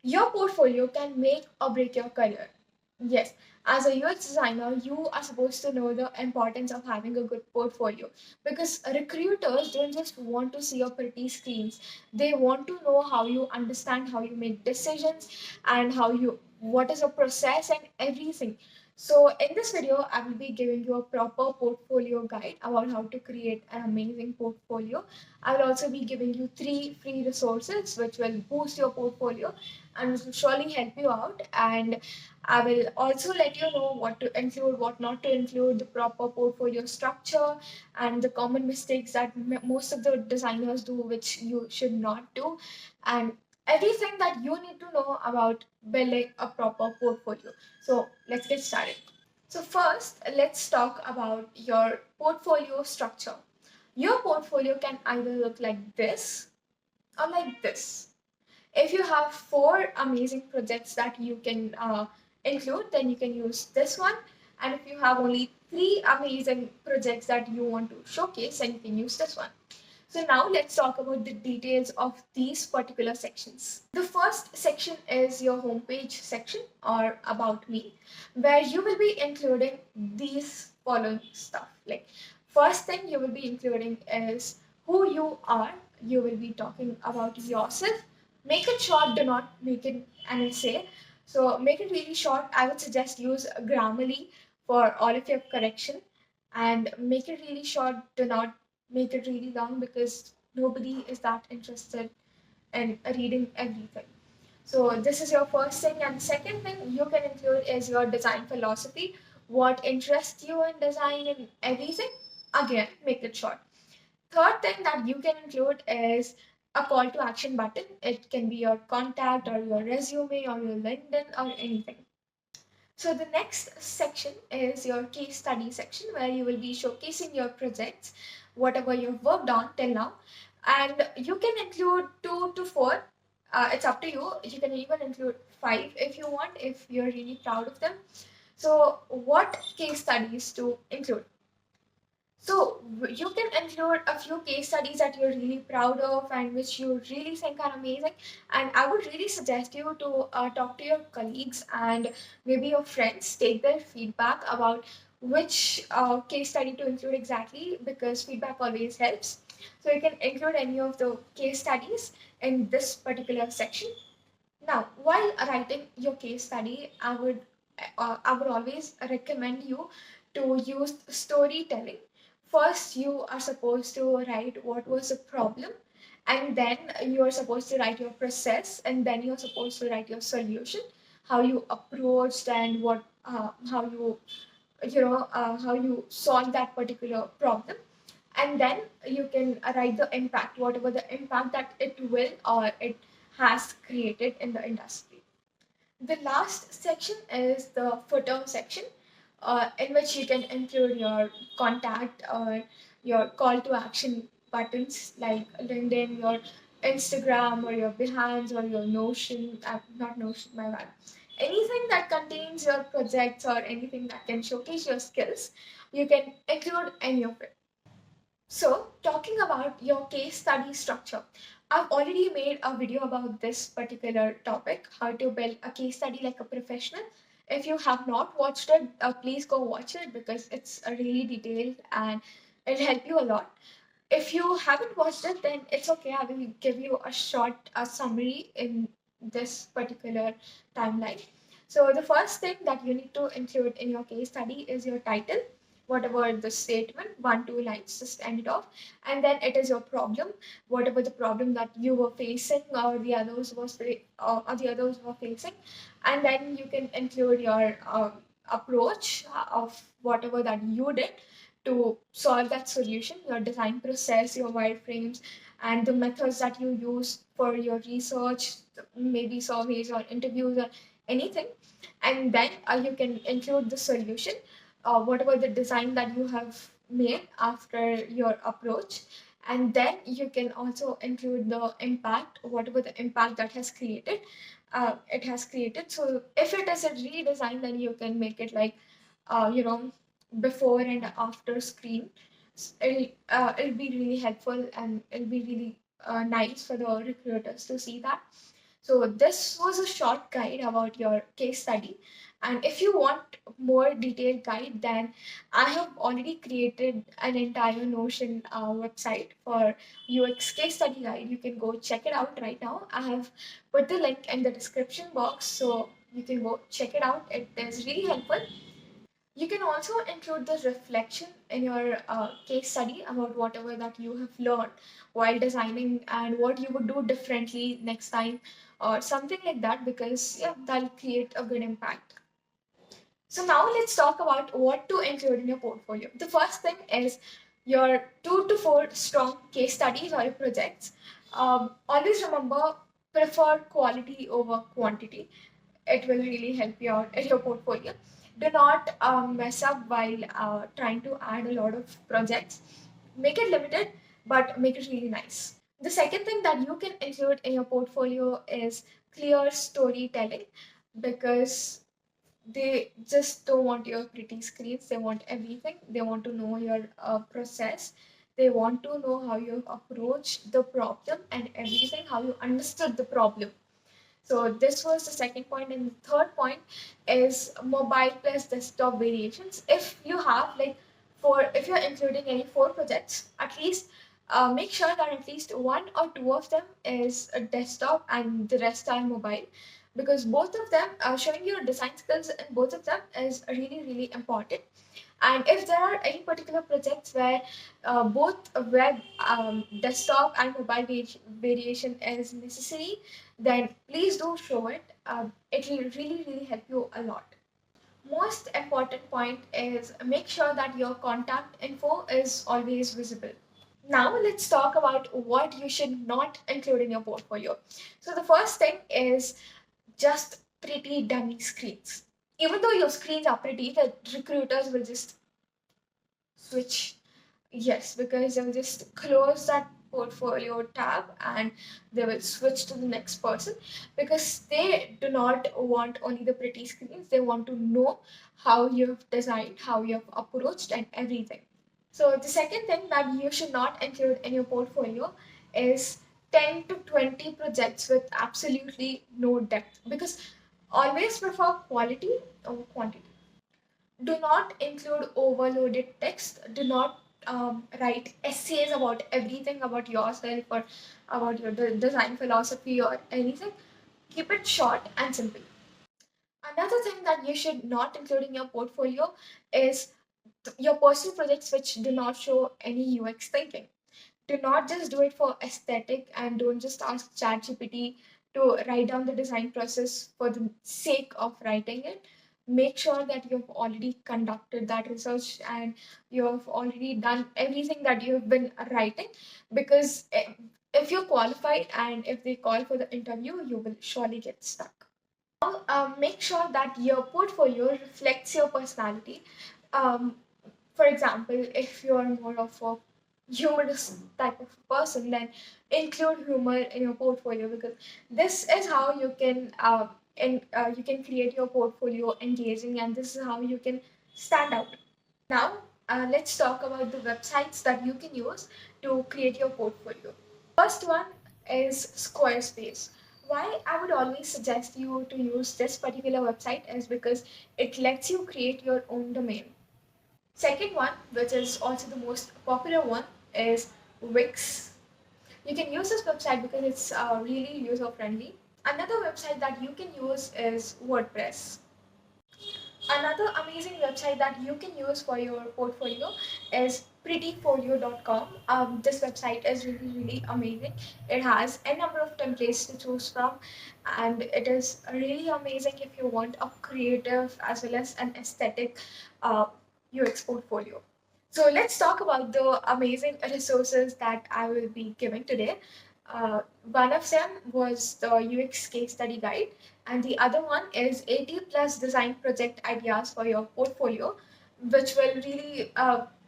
Your portfolio can make or break your career. Yes, as a UX designer, you are supposed to know the importance of having a good portfolio because recruiters don't just want to see your pretty screens. They want to know how you understand, how you make decisions, and what is your process and everything. So, in this video, I will be giving you a proper portfolio guide about how to create an amazing portfolio. I will also be giving you 3 free resources which will boost your portfolio and which will surely help you out. And I will also let you know what to include, what not to include, the proper portfolio structure, and the common mistakes that most of the designers do, which you should not do, and everything that you need to know about building a proper portfolio. So let's get started. So first, let's talk about your portfolio structure. Your portfolio can either look like this or like this. If you have 4 amazing projects that you can include, then you can use this one. And if you have only 3 amazing projects that you want to showcase, then you can use this one. So now let's talk about the details of these particular sections. The first section is your homepage section or about me, where you will be including these following stuff. Like first thing you will be including is who you are. You will be talking about yourself. Make it short, do not make it an essay. So make it really short. I would suggest use Grammarly for all of your correction and make it really short. Do not make it really long because nobody is that interested in reading everything. So this is your first thing, and the second thing you can include is your design philosophy. What interests you in design and everything. Again, make it short. Third thing that you can include is a call to action button. It can be your contact or your resume or your LinkedIn or anything. So the next section is your case study section where you will be showcasing your projects, whatever you've worked on till now. And you can include 2 to 4. It's up to you. You can even include 5 if you want, if you're really proud of them. So what case studies to include? So you can include a few case studies that you're really proud of and which you really think are amazing. And I would really suggest you to talk to your colleagues and maybe your friends, take their feedback about which case study to include exactly because feedback always helps. So you can include any of the case studies in this particular section. Now, while writing your case study, I would always recommend you to use storytelling. First, you are supposed to write what was the problem, and then you are supposed to write your process, and then you're supposed to write your solution, how you approached and how you solve that particular problem, and then you can write the impact, whatever the impact that it will or it has created in the industry. The last section is the footer section, in which you can include your contact or your call to action buttons like LinkedIn, your Instagram, or your Behance, or your Notion, not Notion, my bad. Anything that contains your projects or anything that can showcase your skills, you can include any of it. So, talking about your case study structure, I've already made a video about this particular topic, how to build a case study like a professional. If you have not watched it, please go watch it because it's really detailed and it'll help you a lot. If you haven't watched it, then it's okay. I will give you a short summary in this particular timeline. So, the first thing that you need to include in your case study is your title, whatever the statement, 1, 2 lines, just end it off. And then it is your problem, whatever the problem that you were facing or the others were facing. And then you can include your approach of whatever that you did to solve that solution, your design process, your wireframes, and the methods that you use for your research, maybe surveys or interviews or anything. And then you can include the solution, whatever the design that you have made after your approach. And then you can also include the impact, whatever the impact that has created. It has created. So if it is a redesign, then you can make it like, you know, before and after screen. It'll be really helpful and it'll be really nice for the recruiters to see that. So this was a short guide about your case study. And if you want more detailed guide, then I have already created an entire Notion website for UX case study guide. You can go check it out right now. I have put the link in the description box, so you can go check it out. It is really helpful. You can also include the reflection in your case study about whatever that you have learned while designing and what you would do differently next time or something like that, because yeah, that'll create a good impact. So now let's talk about what to include in your portfolio. The first thing is your 2 to 4 strong case studies or your projects. Always remember, prefer quality over quantity. It will really help you out in your portfolio. Do not mess up while trying to add a lot of projects. Make it limited, but make it really nice. The second thing that you can include in your portfolio is clear storytelling, because they just don't want your pretty screens. They want everything. They want to know your process. They want to know how you approached the problem and everything, how you understood the problem. So this was the second point, and the third point is mobile plus desktop variations. If you have like if you're including any 4 projects, at least make sure that at least 1 or 2 of them is a desktop and the rest are mobile, because both of them showing your design skills in both of them is really really important. And if there are any particular projects where both web, desktop, and mobile variation is necessary, then please do show it. It will really, really help you a lot. Most important point is make sure that your contact info is always visible. Now let's talk about what you should not include in your portfolio. So the first thing is just pretty dummy screens. Even though your screens are pretty, the recruiters will just switch. Yes, because they will just close that portfolio tab and they will switch to the next person, because they do not want only the pretty screens. They want to know how you've designed, how you've approached, and everything. So, the second thing that you should not include in your portfolio is 10 to 20 projects with absolutely no depth, because always prefer quality over quantity. Do not include overloaded text. Do not write essays about everything about yourself or about your design philosophy or anything. Keep it short and simple. Another thing that you should not include in your portfolio is your personal projects which do not show any UX thinking. Do not just do it for aesthetic, and don't just ask ChatGPT to write down the design process for the sake of writing it. Make sure that you've already conducted that research and you have already done everything that you've been writing, because if you're qualified and if they call for the interview, you will surely get stuck. Now, make sure that your portfolio reflects your personality. Um, for example, if you're more of a humorous type of person, then include humor in your portfolio, because this is how you can you can create your portfolio engaging, and this is how you can stand out. Now, let's talk about the websites that you can use to create your portfolio. First one is Squarespace. Why I would always suggest you to use this particular website is because it lets you create your own domain. Second one, which is also the most popular one, is Wix. You can use this website because it's really user friendly. Another website that you can use is WordPress. Another amazing website that you can use for your portfolio is prettyfolio.com. This website is really, really amazing. It has a number of templates to choose from, and it is really amazing if you want a creative as well as an aesthetic uh, UX portfolio. So let's talk about the amazing resources that I will be giving today. One of them was the UX case study guide, and the other one is 80 plus design project ideas for your portfolio, which will really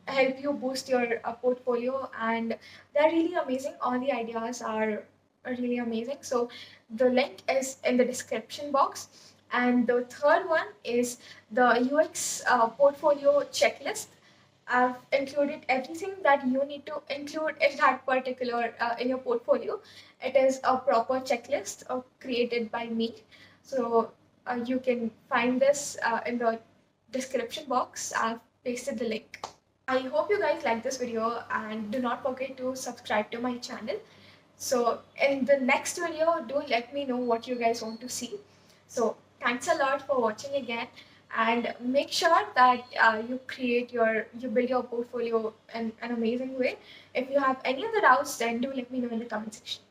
help you boost your portfolio. And they're really amazing. All the ideas are really amazing. So the link is in the description box. And the third one is the UX portfolio checklist. I've included everything that you need to include in that particular in your portfolio. It is a proper checklist created by me. So you can find this in the description box. I've pasted the link. I hope you guys like this video and do not forget to subscribe to my channel. So in the next video, do let me know what you guys want to see. So thanks a lot for watching again, and make sure that you build your portfolio in an amazing way. If you have any other doubts, then do let me know in the comment section.